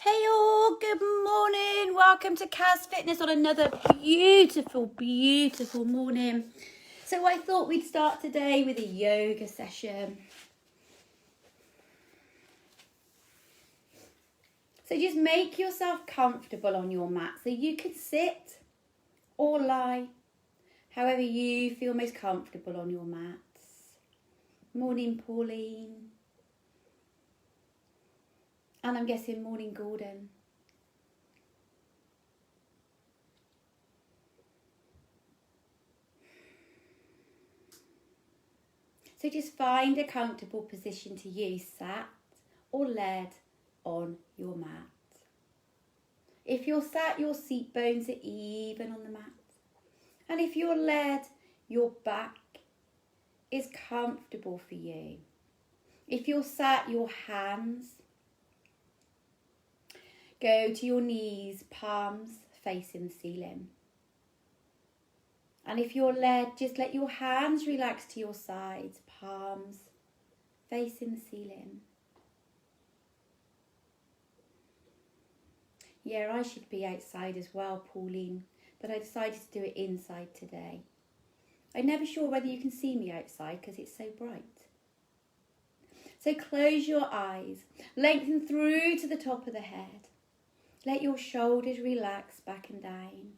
Hey all, good morning. Welcome to Kaz Fitness on another beautiful, beautiful morning. So I thought we'd start today with a yoga session. So just make yourself comfortable on your mat. So you can sit or lie, however you feel most comfortable on your mats. Morning, Pauline. And I'm guessing morning, Gordon. So just find a comfortable position to use, sat or laid on your mat. If you're sat, your seat bones are even on the mat. And if you're laid, your back is comfortable for you. If you're sat, your hands go to your knees, palms facing the ceiling. And if you're laid, just let your hands relax to your sides, palms facing the ceiling. Yeah, I should be outside as well, Pauline, but I decided to do it inside today. I'm never sure whether you can see me outside because it's so bright. So close your eyes, lengthen through to the top of the head. Let your shoulders relax back and down.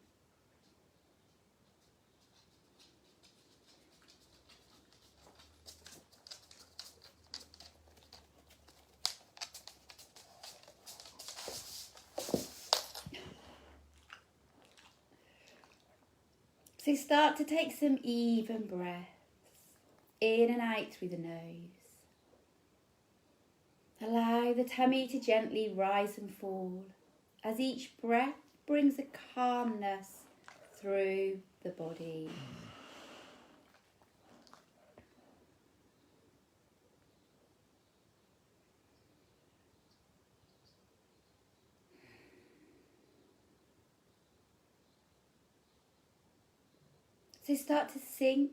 So start to take some even breaths, in and out through the nose. Allow the tummy to gently rise and fall as each breath brings a calmness through the body. So start to sink,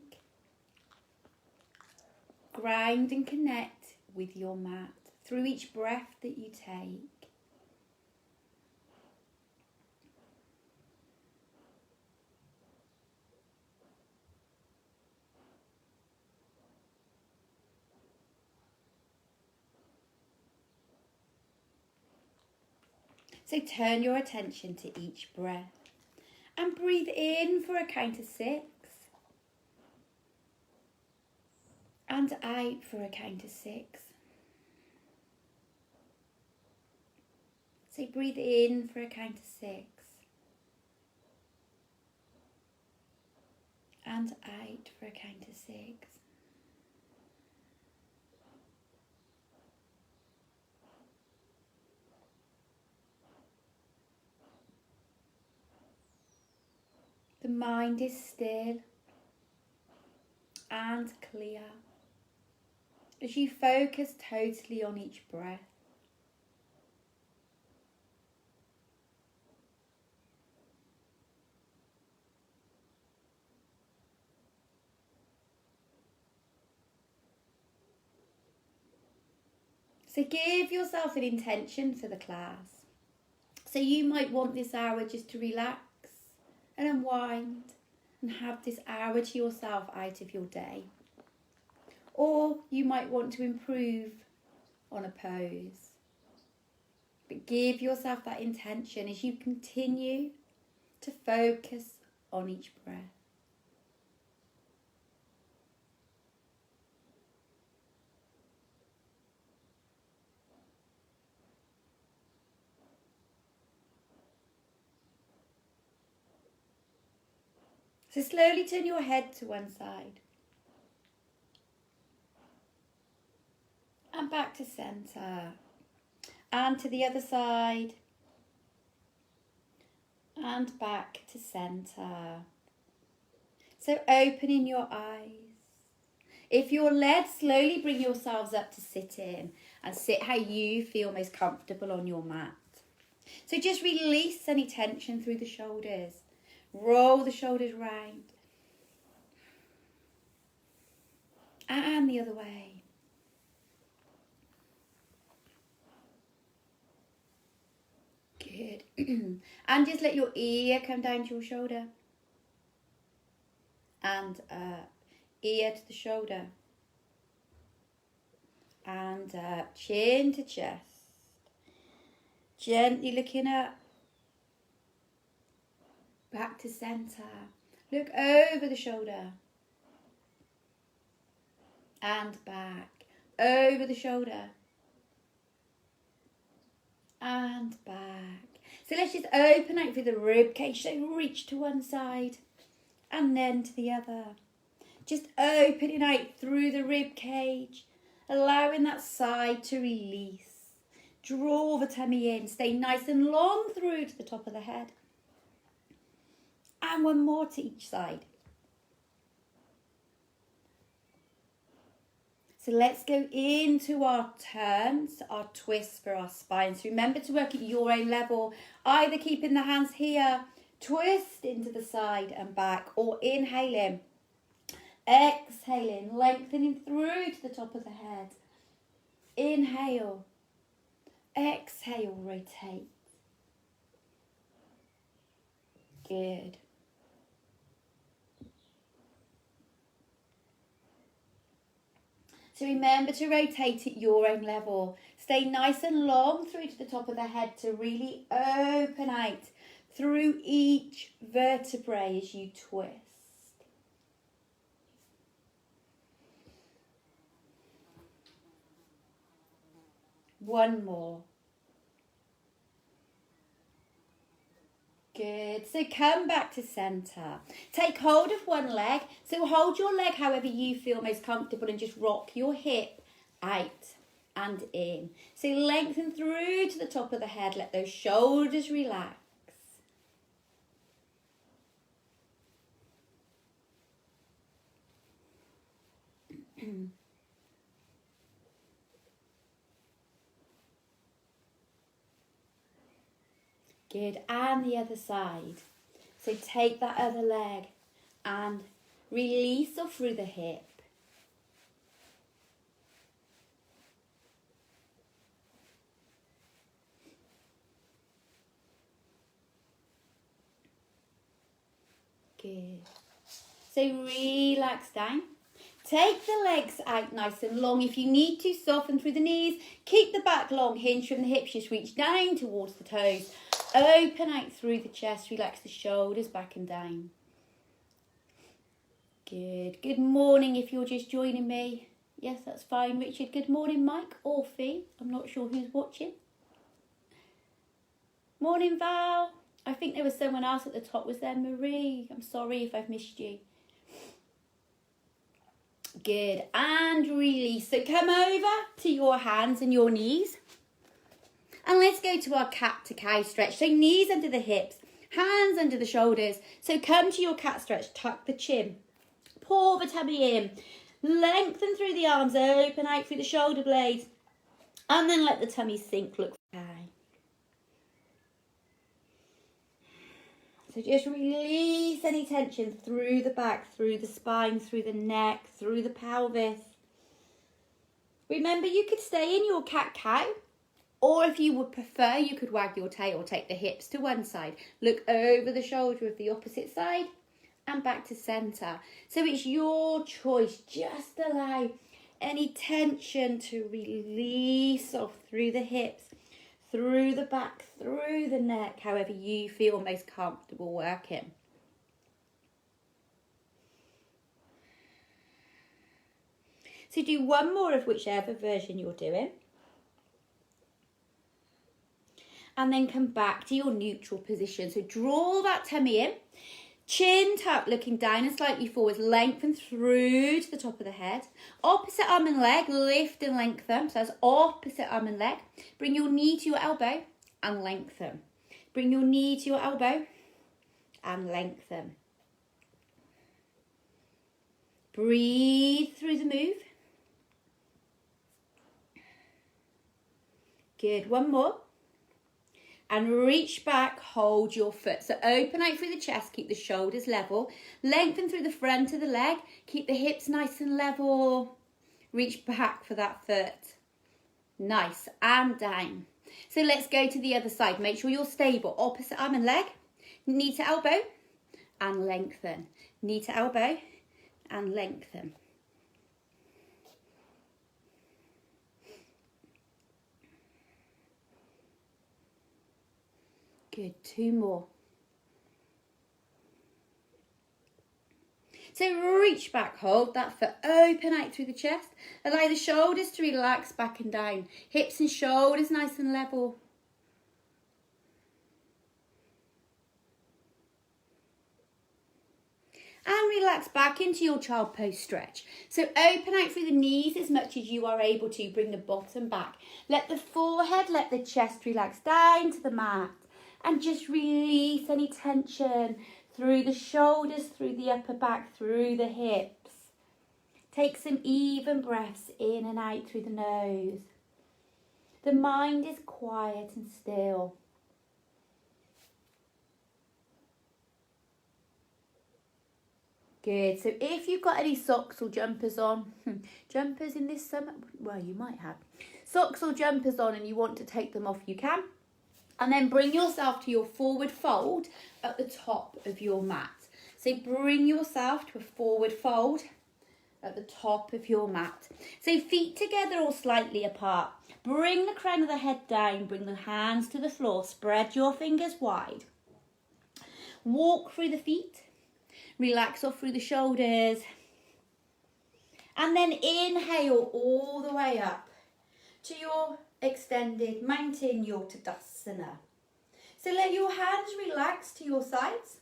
ground and connect with your mat through each breath that you take. So turn your attention to each breath and breathe in for a count of 6 and out for a count of 6. So breathe in for a count of 6 and out for a count of 6. The mind is still and clear as you focus totally on each breath. So give yourself an intention for the class. So you might want this hour just to relax and unwind and have this hour to yourself out of your day. Or you might want to improve on a pose. But give yourself that intention as you continue to focus on each breath. So slowly turn your head to one side and back to centre and to the other side and back to centre. So opening your eyes. If you're led, slowly bring yourselves up to sitting and sit how you feel most comfortable on your mat. So just release any tension through the shoulders. Roll the shoulders round. And the other way. And just let your ear come down to your shoulder. And ear to the shoulder. And chin to chest. Gently looking up. Back to centre. Look over the shoulder. And back. Over the shoulder. And back. So let's just open out through the rib cage. So reach to one side. And then to the other. Just opening out through the rib cage. Allowing that side to release. Draw the tummy in. Stay nice and long through to the top of the head. And one more to each side. So let's go into our turns, our twists for our spine. So remember to work at your own level. Either keeping the hands here, twist into the side and back, or inhaling. Exhaling, lengthening through to the top of the head. Inhale. Exhale, rotate. Good. So remember to rotate at your own level. Stay nice and long through to the top of the head to really open out through each vertebrae as you twist. One more. Good. So come back to centre. Take hold of one leg. So hold your leg however you feel most comfortable and just rock your hip out and in. So lengthen through to the top of the head. Let those shoulders relax. Good, and the other side. So take that other leg and release off through the hip. Good. So relax down. Take the legs out nice and long. If you need to, soften through the knees. Keep the back long, hinge from the hips. Just reach down towards the toes. Open out through the chest. Relax the shoulders back and down. Good. Good morning if you're just joining me. Yes, that's fine, Richard. Good morning, Mike or Fee. I'm not sure who's watching. Morning, Val. I think there was someone else at the top. Was there Marie? I'm sorry if I've missed you. Good. And release. So come over to your hands and your knees. And let's go to our cat to cow stretch. So knees under the hips, hands under the shoulders. So come to your cat stretch, tuck the chin. Pull the tummy in. Lengthen through the arms, open out through the shoulder blades. And then let the tummy sink, look high. So just release any tension through the back, through the spine, through the neck, through the pelvis. Remember, you could stay in your cat-cow. Or if you would prefer, you could wag your tail or take the hips to one side. Look over the shoulder of the opposite side and back to centre. So it's your choice. Just allow any tension to release off through the hips, through the back, through the neck, however you feel most comfortable working. So do one more of whichever version you're doing. And then come back to your neutral position. So draw that tummy in, chin tucked, looking down and slightly forward, lengthen through to the top of the head. Opposite arm and leg, lift and lengthen. So that's opposite arm and leg. Bring your knee to your elbow and lengthen. Bring your knee to your elbow and lengthen. Breathe through the move. Good, one more. And reach back, hold your foot. So open out through the chest, keep the shoulders level. Lengthen through the front of the leg, keep the hips nice and level. Reach back for that foot. Nice, and down. So let's go to the other side. Make sure you're stable. Opposite arm and leg. Knee to elbow and lengthen. Knee to elbow and lengthen. Good, 2 more. So reach back, hold that foot, open out through the chest. Allow the shoulders to relax back and down. Hips and shoulders nice and level. And relax back into your child pose stretch. So open out through the knees as much as you are able to. Bring the bottom back. Let the forehead, let the chest relax down to the mat. And just release any tension through the shoulders, through the upper back, through the hips. Take some even breaths in and out through the nose. The mind is quiet and still. Good. So if you've got any socks or jumpers on, jumpers in this summer, well, you might have. Socks or jumpers on and you want to take them off, you can. And then bring yourself to your forward fold at the top of your mat. So bring yourself to a forward fold at the top of your mat. So feet together or slightly apart. Bring the crown of the head down. Bring the hands to the floor. Spread your fingers wide. Walk through the feet. Relax off through the shoulders. And then inhale all the way up to your extended mountain, your Tadasana. So let your hands relax to your sides.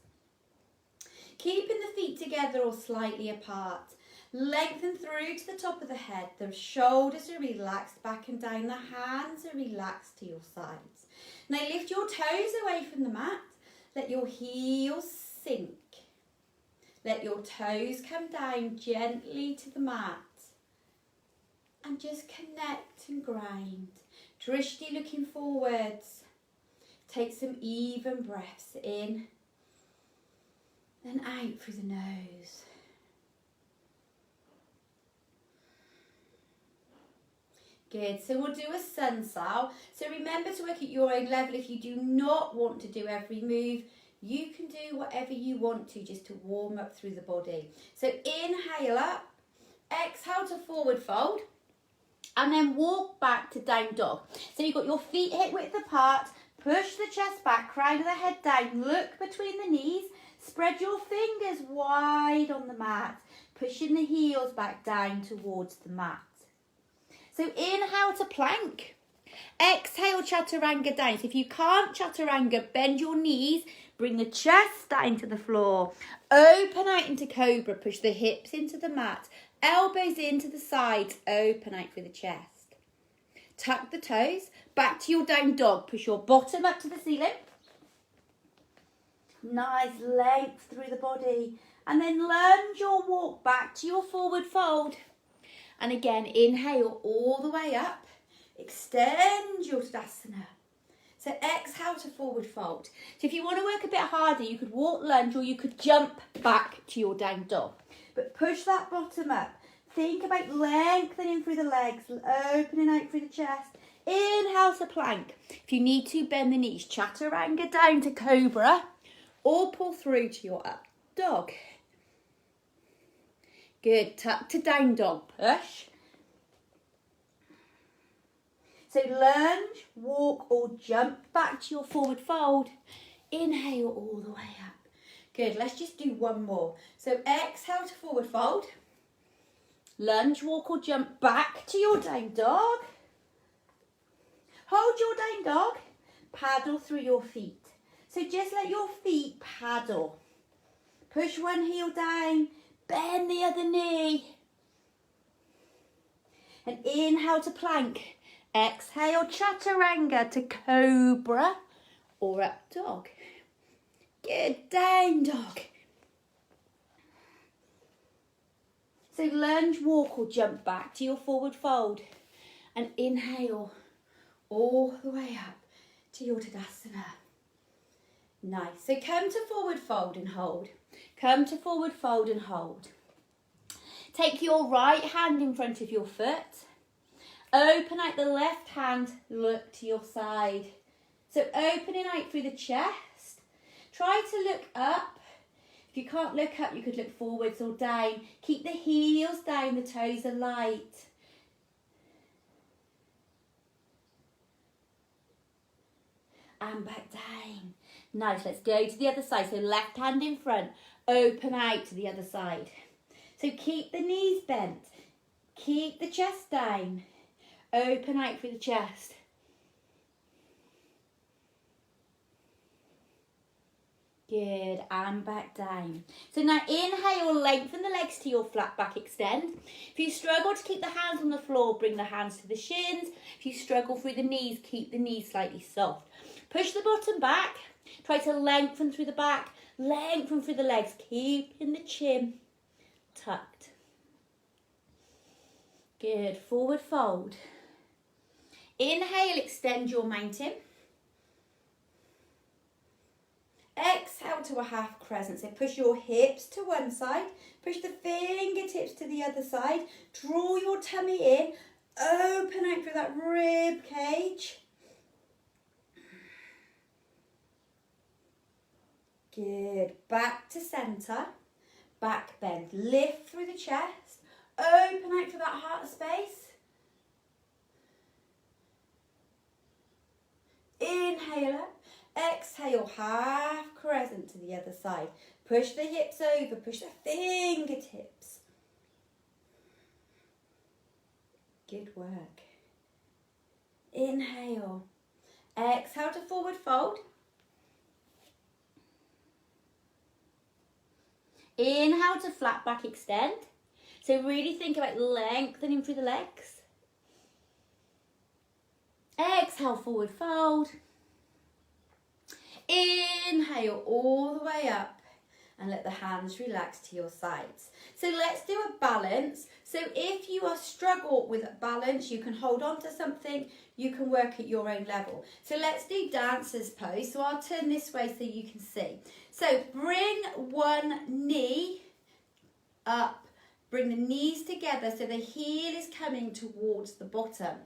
Keeping the feet together or slightly apart. Lengthen through to the top of the head. The shoulders are relaxed back and down. The hands are relaxed to your sides. Now lift your toes away from the mat. Let your heels sink. Let your toes come down gently to the mat. And just connect and grind. Drishti looking forwards. Take some even breaths in and out through the nose. Good. So we'll do a sun sal. So remember to work at your own level. If you do not want to do every move, you can do whatever you want to just to warm up through the body. So inhale up, exhale to forward fold, and then walk back to down dog. So you've got your feet hip width apart, push the chest back, crown of the head down, look between the knees, spread your fingers wide on the mat, pushing the heels back down towards the mat. So inhale to plank. Exhale, chaturanga down. So if you can't chaturanga, bend your knees, bring the chest down to the floor. Open out into cobra, push the hips into the mat. Elbows into the sides, open out through the chest. Tuck the toes, back to your down dog. Push your bottom up to the ceiling. Nice length through the body. And then lunge or walk back to your forward fold. And again, inhale all the way up. Extend your Tadasana. So exhale to forward fold. So if you want to work a bit harder, you could walk lunge or you could jump back to your down dog. But push that bottom up. Think about lengthening through the legs, opening out through the chest. Inhale to plank. If you need to, bend the knees. Chaturanga down to cobra or pull through to your up dog. Good. Tuck to down dog. Push. So lunge, walk or jump back to your forward fold. Inhale all the way up. Good, let's just do one more. So exhale to forward fold. Lunge, walk or jump back to your down dog. Hold your down dog. Paddle through your feet. So just let your feet paddle. Push one heel down, bend the other knee. And inhale to plank. Exhale, chaturanga to cobra or up dog. Good, down dog. So lunge, walk or jump back to your forward fold. And inhale all the way up to your Tadasana. Nice. So come to forward fold and hold. Come to forward fold and hold. Take your right hand in front of your foot. Open out the left hand, look to your side. So opening out through the chest. Try to look up. If you can't look up, you could look forwards or down. Keep the heels down, the toes are light. And back down. Nice, let's go to the other side. So left hand in front, open out to the other side. So keep the knees bent, keep the chest down, open out through the chest. Good, and back down. So now inhale, lengthen the legs to your flat back extend. If you struggle to keep the hands on the floor, bring the hands to the shins. If you struggle through the knees, keep the knees slightly soft. Push the bottom back. Try to lengthen through the back, lengthen through the legs, keeping the chin tucked. Good, forward fold. Inhale, extend your mountain. Exhale to a half crescent. So push your hips to one side, push the fingertips to the other side, draw your tummy in, open out through that rib cage. Good, back to centre, back bend, lift through the chest, open out for that heart space. Inhale up, exhale, half crescent to the other side. Push the hips over, push the fingertips. Good work. Inhale, exhale to forward fold. Inhale to flat back extend. So really think about lengthening through the legs. Exhale, forward fold. Inhale all the way up and let the hands relax to your sides. So let's do a balance. So if you are struggle with balance, you can hold on to something, you can work at your own level. So let's do dancer's pose. So I'll turn this way so you can see. So bring one knee up, bring the knees together so the heel is coming towards the bottom.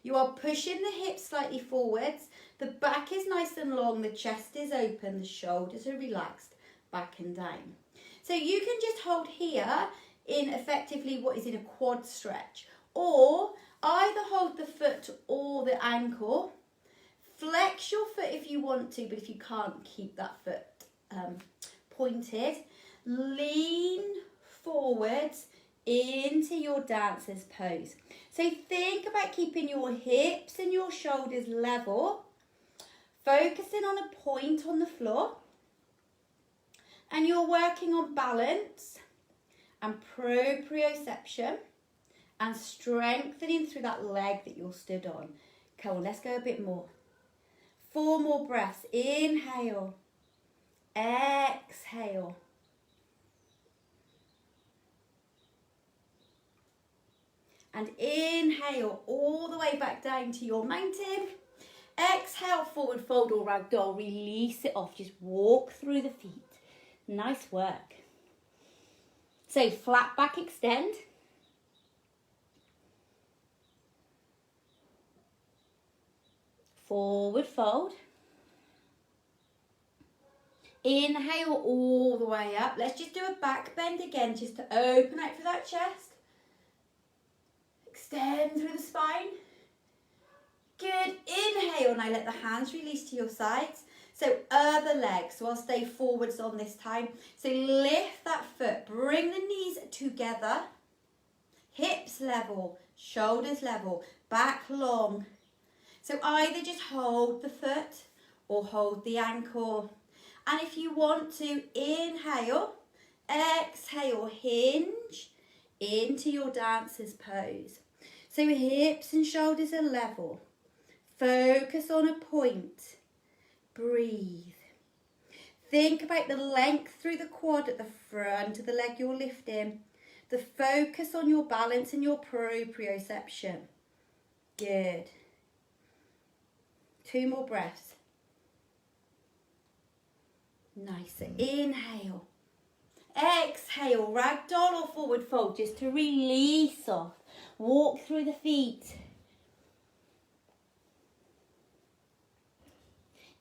You are pushing the hips slightly forwards, the back is nice and long, the chest is open, the shoulders are relaxed, back and down. So you can just hold here in effectively what is in a quad stretch, or either hold the foot or the ankle. Flex your foot if you want to, but if you can't, keep that foot pointed. Lean forwards into your dancer's pose. So think about keeping your hips and your shoulders level, focusing on a point on the floor, and you're working on balance and proprioception and strengthening through that leg that you're stood on. Come on, let's go a bit more. 4 more breaths. Inhale, exhale. And inhale all the way back down to your mountain. Exhale, forward fold or ragdoll. Release it off. Just walk through the feet. Nice work. So flat back extend. Forward fold. Inhale all the way up. Let's just do a back bend again, just to open out for that chest. Extend through the spine. Good. Inhale. Now let the hands release to your sides. So other leg. So I'll stay forwards on this time. So lift that foot. Bring the knees together. Hips level. Shoulders level. Back long. So either just hold the foot or hold the ankle. And if you want to, inhale, exhale, hinge into your dancer's pose. So hips and shoulders are level. Focus on a point. Breathe. Think about the length through the quad at the front of the leg you're lifting. The focus on your balance and your proprioception. Good. 2 more breaths. Nice. Inhale. Exhale. Ragdoll or forward fold just to release off. Walk through the feet.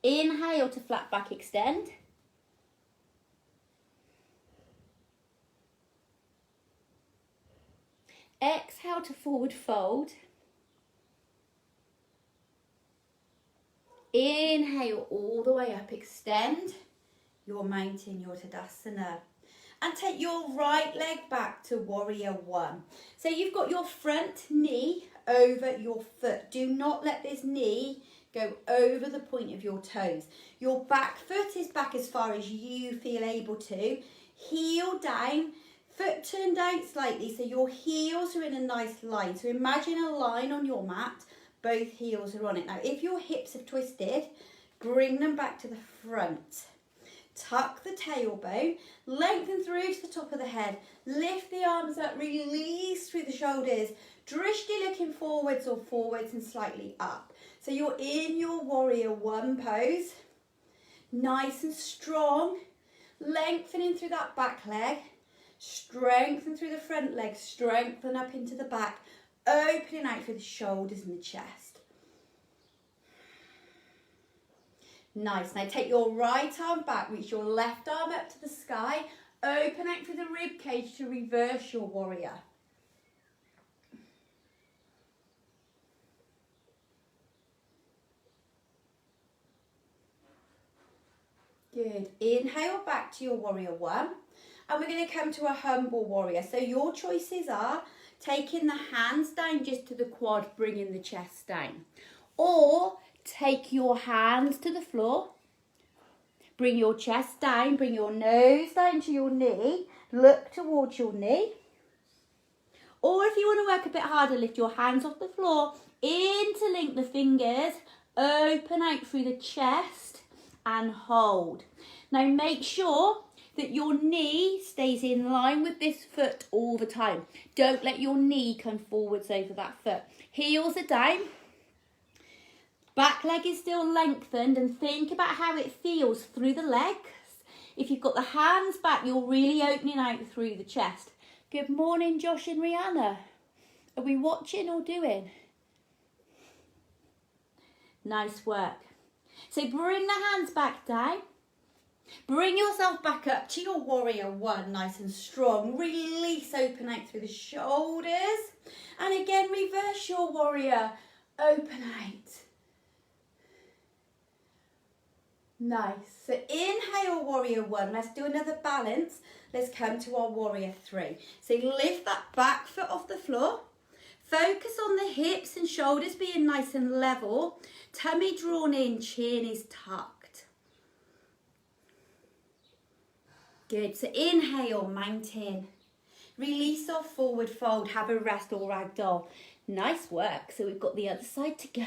Inhale to flat back extend. Exhale to forward fold. Inhale all the way up, extend your mountain, your Tadasana. And take your right leg back to warrior one. So you've got your front knee over your foot. Do not let this knee go over the point of your toes. Your back foot is back as far as you feel able to. Heel down, foot turned out slightly so your heels are in a nice line. So imagine a line on your mat, both heels are on it. Now if your hips have twisted, bring them back to the front. Tuck the tailbone, lengthen through to the top of the head, lift the arms up, release through the shoulders, drishti looking forwards or forwards and slightly up. So you're in your warrior one pose, nice and strong, lengthening through that back leg, strengthen through the front leg, strengthen up into the back, opening out through the shoulders and the chest. Nice. Now take your right arm back, reach your left arm up to the sky, open out through the rib cage to reverse your warrior. Good. Inhale back to your warrior one. And we're going to come to a humble warrior. So your choices are taking the hands down just to the quad, bringing the chest down. Or take your hands to the floor, bring your chest down, bring your nose down to your knee, look towards your knee. Or if you want to work a bit harder, lift your hands off the floor, interlink the fingers, open out through the chest and hold. Now make sure that your knee stays in line with this foot all the time. Don't let your knee come forwards over that foot. Heels are down. Back leg is still lengthened, and think about how it feels through the legs. If you've got the hands back, you're really opening out through the chest. Good morning, Josh and Rihanna. Are we watching or doing? Nice work. So bring the hands back down. Bring yourself back up to your warrior one, nice and strong. Release, open out through the shoulders. And again, reverse your warrior, open out. Nice. So inhale warrior one. Let's do another balance. Let's come to our warrior three. So lift that back foot off the floor. Focus on the hips and shoulders being nice and level. Tummy drawn in, chin is tucked. Good. So inhale, mountain. Release off forward fold. Have a rest or ragdoll. Nice work. So we've got the other side to go.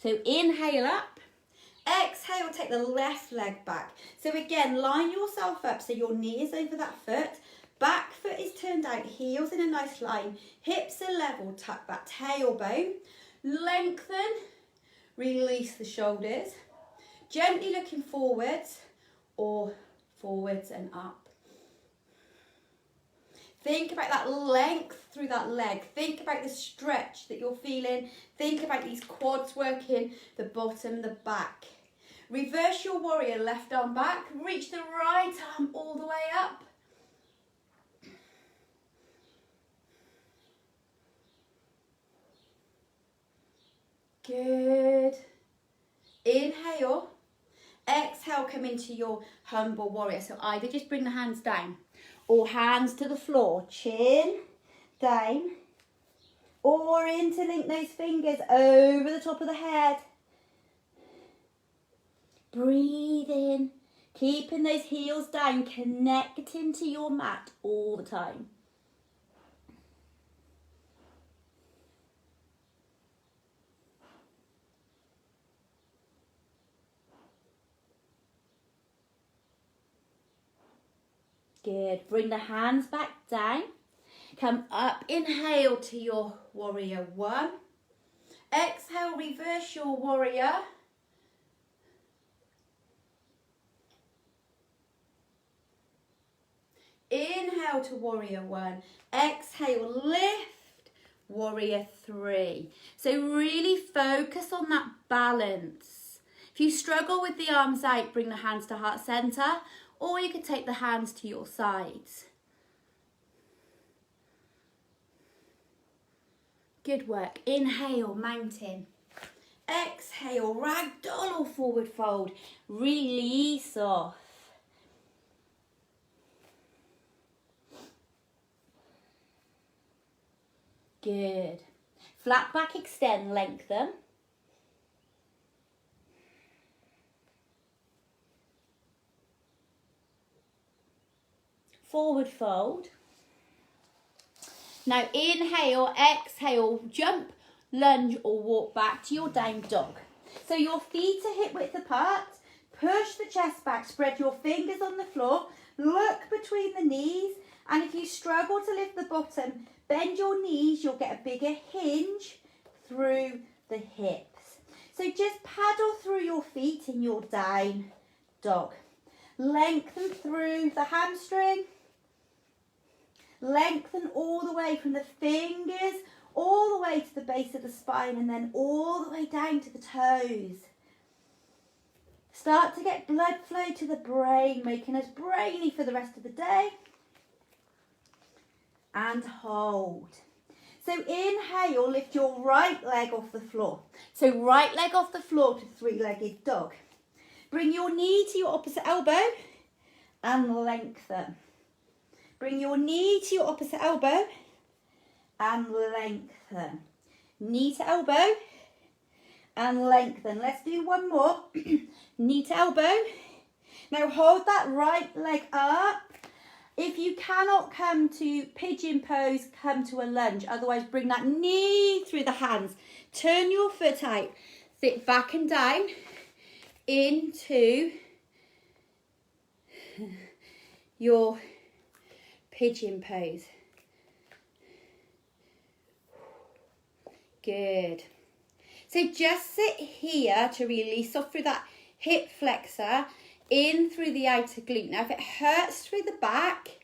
So inhale up, exhale, take the left leg back. So again, line yourself up so your knee is over that foot, back foot is turned out, heels in a nice line, hips are level, tuck that tailbone, lengthen, release the shoulders, gently looking forwards or forwards and up. Think about that length through that leg. Think about the stretch that you're feeling. Think about these quads working, the bottom, the back. Reverse your warrior, left arm back. Reach the right arm all the way up. Good. Inhale. Exhale, come into your humble warrior. So either just bring the hands down or hands to the floor, chin down, or interlink those fingers over the top of the head. Breathe in, keeping those heels down, connecting to your mat all the time. Good. Bring the hands back down. Come up. Inhale to your warrior one. Exhale, reverse your warrior. Inhale to warrior one. Exhale, lift, warrior three. So really focus on that balance. If you struggle with the arms out, bring the hands to heart center, or you can take the hands to your sides. Good work. Inhale, mountain. Exhale, ragdoll or forward fold. Release off. Good. Flat back, extend, lengthen. Forward fold. Now inhale, exhale, jump, lunge or walk back to your down dog. So your feet are hip width apart. Push the chest back, spread your fingers on the floor, look between the knees, and if you struggle to lift the bottom, bend your knees, you'll get a bigger hinge through the hips. So just paddle through your feet in your down dog. Lengthen through the hamstring. Lengthen all the way from the fingers, all the way to the base of the spine, and then all the way down to the toes. Start to get blood flow to the brain, making us brainy for the rest of the day. And hold. So inhale, lift your right leg off the floor. So right leg off the floor to three-legged dog. Bring your knee to your opposite elbow and lengthen. Bring your knee to your opposite elbow and lengthen. Knee to elbow and lengthen. Let's do one more. Knee to elbow. Now hold that right leg up. If you cannot come to pigeon pose, come to a lunge. Otherwise, bring that knee through the hands. Turn your foot out. Sit back and down into your pigeon pose. Good. So just sit here to release off through that hip flexor, in through the outer glute. Now if it hurts through the back,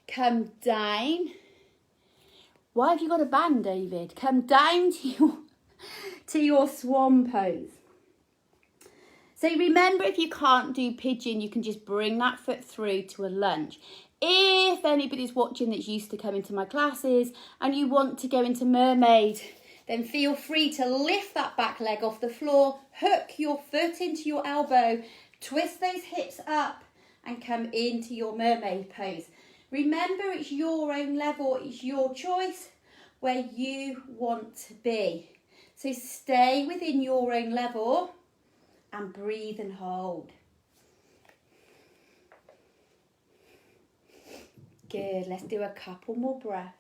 come down. Why have you got a band, David? Come down to your swan pose. So remember, if you can't do pigeon, you can just bring that foot through to a lunge. If anybody's watching that's used to coming to my classes and you want to go into mermaid, then feel free to lift that back leg off the floor, hook your foot into your elbow, twist those hips up and come into your mermaid pose. Remember, it's your own level, it's your choice where you want to be. So stay within your own level and breathe and hold. Good, let's do a couple more breaths.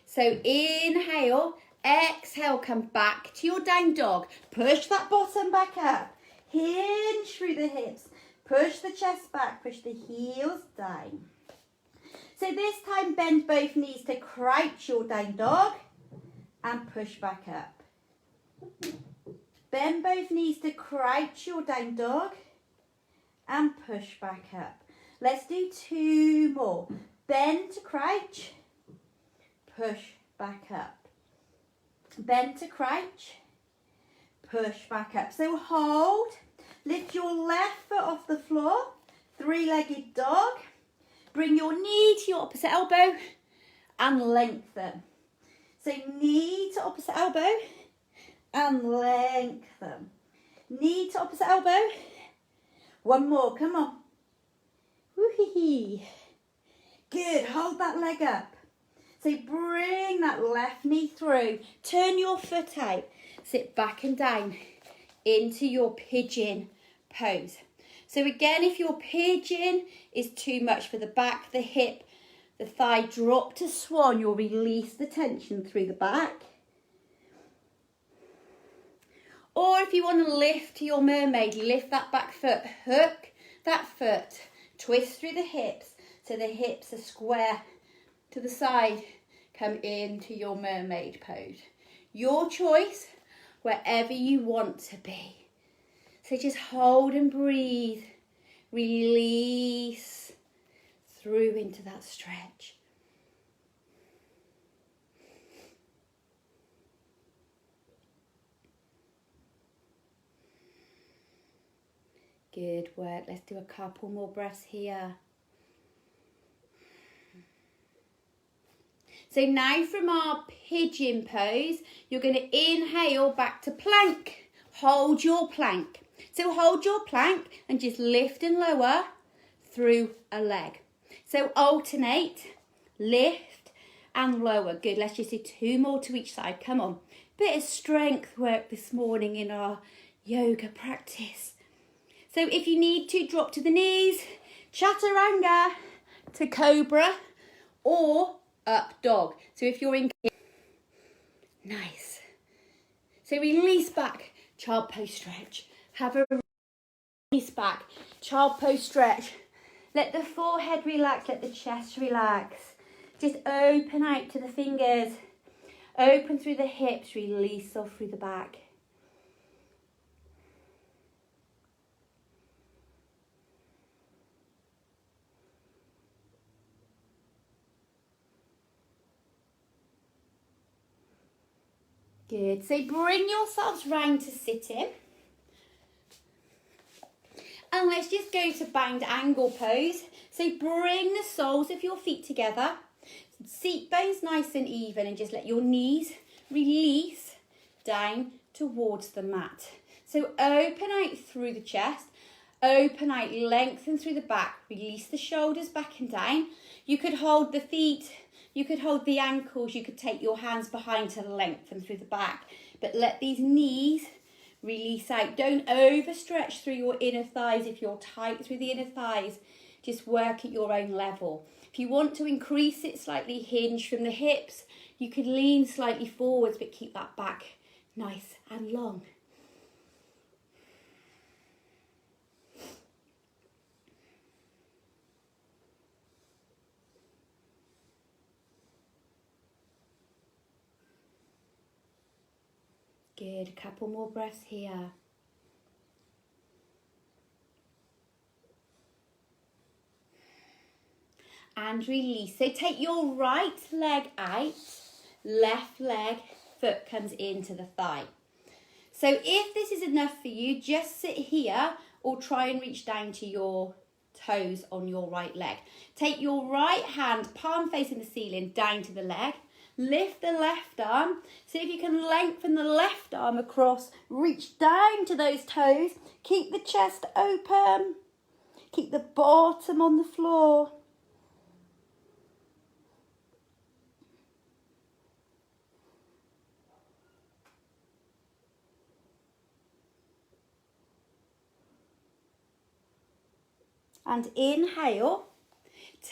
So inhale, exhale, come back to your down dog. Push that bottom back up. Hinge through the hips. Push the chest back, push the heels down. So this time bend both knees to crouch your down dog and push back up. Bend both knees to crouch your down dog and push back up. Let's do two more. Bend to crouch, push back up. Bend to crouch, push back up. So hold, lift your left foot off the floor, three-legged dog. Bring your knee to your opposite elbow and lengthen. So knee to opposite elbow and lengthen. Knee to opposite elbow. One more, come on. Woo-hee-hee. Good, hold that leg up. So bring that left knee through. Turn your foot out. Sit back and down into your pigeon pose. So again, if your pigeon is too much for the back, the hip, the thigh, drop to swan. You'll release the tension through the back. Or if you want to lift to your mermaid, lift that back foot, hook that foot, twist through the hips so the hips are square to the side. Come into your mermaid pose. Your choice, wherever you want to be. So just hold and breathe. Release through into that stretch. Good work. Let's do a couple more breaths here. So now from our pigeon pose, you're going to inhale back to plank. Hold your plank. So hold your plank and just lift and lower through a leg. So alternate, lift and lower. Good. Let's just do 2 more to each side. Come on. Bit of strength work this morning in our yoga practice. So if you need to, drop to the knees, chaturanga to cobra or up dog. So if you're in, nice. So release back, child pose stretch. Have a release back, child pose stretch. Let the forehead relax, let the chest relax. Just open out to the fingers. Open through the hips, release off through the back. Good. So bring yourselves round to sitting. And let's just go to bound angle pose. So bring the soles of your feet together. Seat bones nice and even, and just let your knees release down towards the mat. So open out through the chest. Open out, lengthen through the back. Release the shoulders back and down. You could hold the feet. You could hold the ankles, you could take your hands behind to lengthen through the back. But let these knees release out. Don't overstretch through your inner thighs. If you're tight through the inner thighs, just work at your own level. If you want to increase it slightly, hinge from the hips. You could lean slightly forwards, but keep that back nice and long. Good, a couple more breaths here. And release. So take your right leg out, left leg, foot comes into the thigh. So if this is enough for you, just sit here or try and reach down to your toes on your right leg. Take your right hand, palm facing the ceiling, down to the leg. Lift the left arm. See if you can lengthen the left arm across. Reach down to those toes. Keep the chest open. Keep the bottom on the floor. And inhale.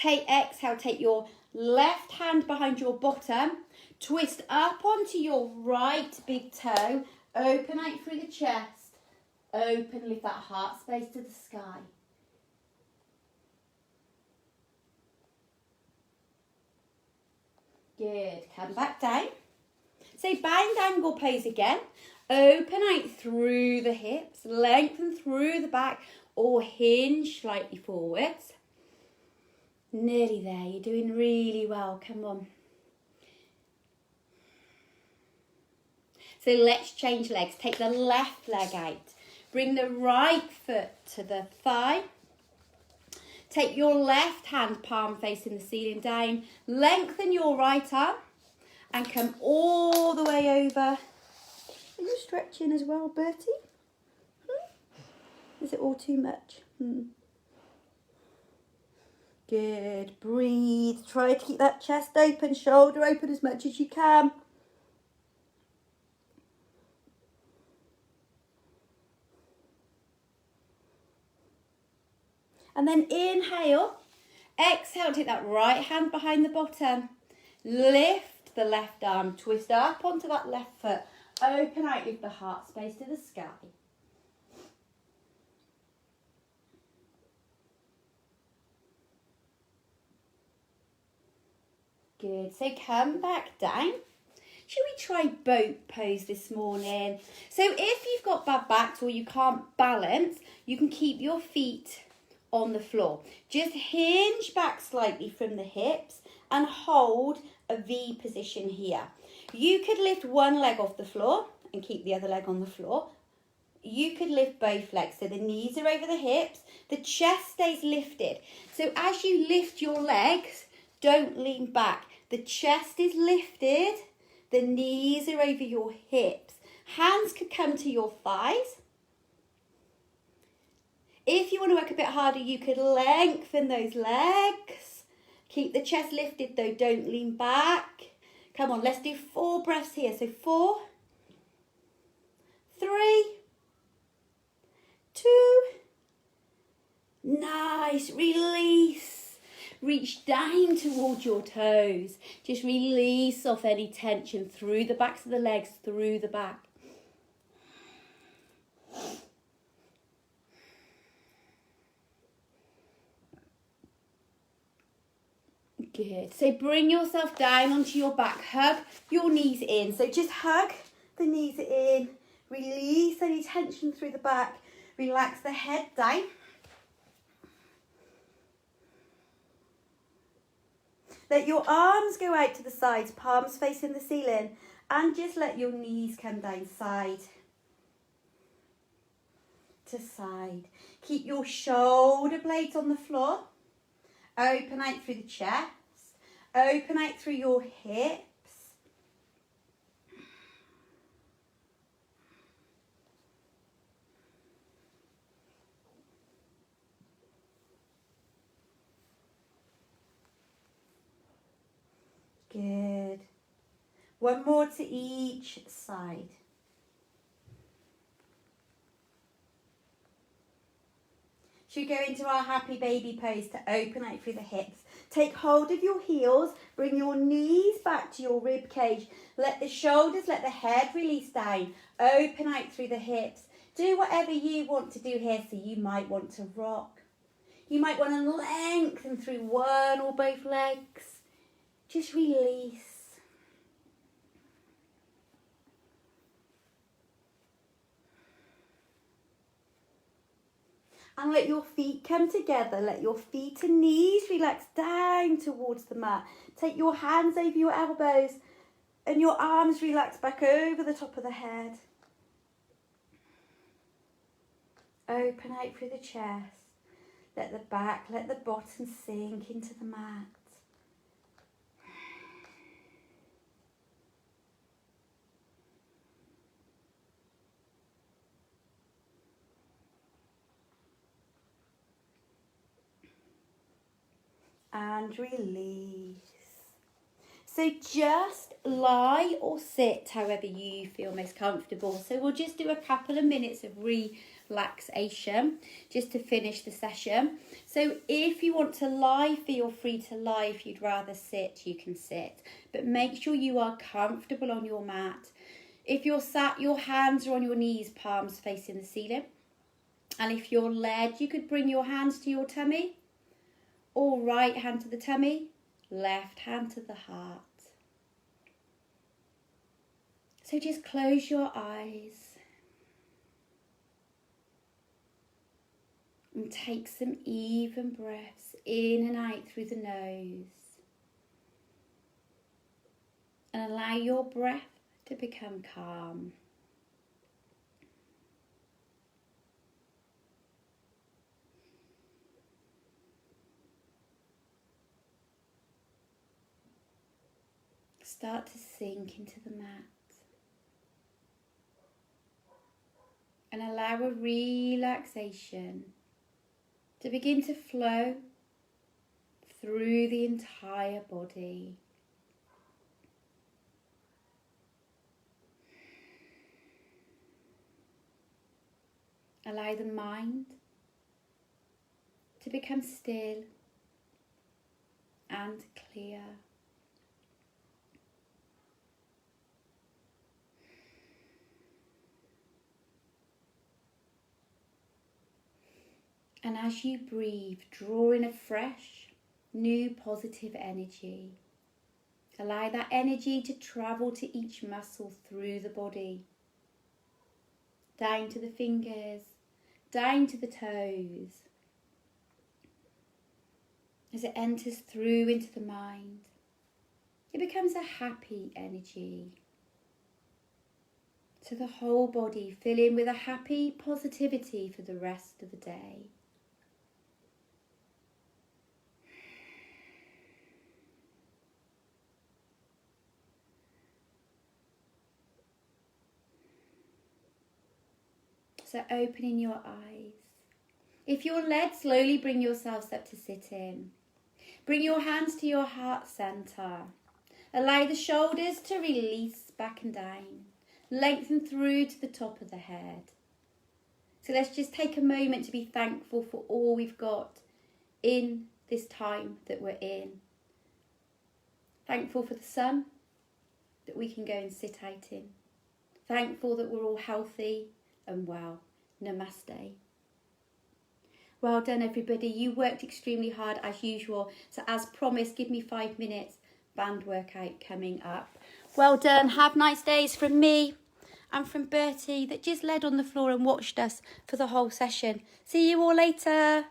Exhale, take your left hand behind your bottom, twist up onto your right big toe, open out through the chest, open, lift that heart space to the sky. Good, come back down. So bound angle pose again, open out through the hips, lengthen through the back or hinge slightly forwards. Nearly there, you're doing really well, come on. So let's change legs. Take the left leg out. Bring the right foot to the thigh. Take your left hand, palm facing the ceiling down. Lengthen your right arm and come all the way over. Are you stretching as well, Bertie? Is it all too much? Good, breathe. Try to keep that chest open, shoulder open as much as you can. And then inhale, exhale, take that right hand behind the bottom. Lift the left arm, twist up onto that left foot. Open out, lift the heart space to the sky. Good, so come back down. Should we try boat pose this morning? So if you've got bad backs or you can't balance, you can keep your feet on the floor. Just hinge back slightly from the hips and hold a V position here. You could lift one leg off the floor and keep the other leg on the floor. You could lift both legs, so the knees are over the hips, the chest stays lifted. So as you lift your legs, don't lean back. The chest is lifted, the knees are over your hips. Hands could come to your thighs. If you want to work a bit harder, you could lengthen those legs. Keep the chest lifted though, don't lean back. Come on, let's do 4 breaths here. So 4, 3, 2, nice, release. Reach down towards your toes. Just release off any tension through the backs of the legs, through the back. Good. So bring yourself down onto your back. Hug your knees in. So just hug the knees in. Release any tension through the back. Relax the head down. Let your arms go out to the sides, palms facing the ceiling. And just let your knees come down side to side. Keep your shoulder blades on the floor. Open out through the chest. Open out through your hips. Good. One more to each side. Should we go into our happy baby pose to open out through the hips? Take hold of your heels, bring your knees back to your rib cage. Let the shoulders, let the head release down. Open out through the hips. Do whatever you want to do here. So you might want to rock. You might want to lengthen through one or both legs. Just release. And let your feet come together. Let your feet and knees relax down towards the mat. Take your hands over your elbows and your arms relax back over the top of the head. Open out through the chest. Let the back, let the bottom sink into the mat. And release. So just lie or sit however you feel most comfortable. So we'll just do a couple of minutes of relaxation just to finish the session. So if you want to lie, feel free to lie. If you'd rather sit, you can sit. But make sure you are comfortable on your mat. If you're sat, your hands are on your knees, palms facing the ceiling. And if you're led, you could bring your hands to your tummy. Or right hand to the tummy, left hand to the heart. So just close your eyes and take some even breaths in and out through the nose. And allow your breath to become calm. Start to sink into the mat and allow a relaxation to begin to flow through the entire body. Allow the mind to become still and clear. And as you breathe, draw in a fresh, new positive energy. Allow that energy to travel to each muscle through the body. Down to the fingers, down to the toes. As it enters through into the mind, it becomes a happy energy. So the whole body filling with a happy positivity for the rest of the day. So opening your eyes. If you're led, slowly bring yourselves up to sitting. Bring your hands to your heart center. Allow the shoulders to release back and down. Lengthen through to the top of the head. So let's just take a moment to be thankful for all we've got in this time that we're in. Thankful for the sun that we can go and sit out in. Thankful that we're all healthy and well. Namaste. Well done, everybody. You worked extremely hard as usual. So as promised, give me 5 minutes. Band workout coming up. Well done. Have nice days from me and from Bertie that just led on the floor and watched us for the whole session. See you all later.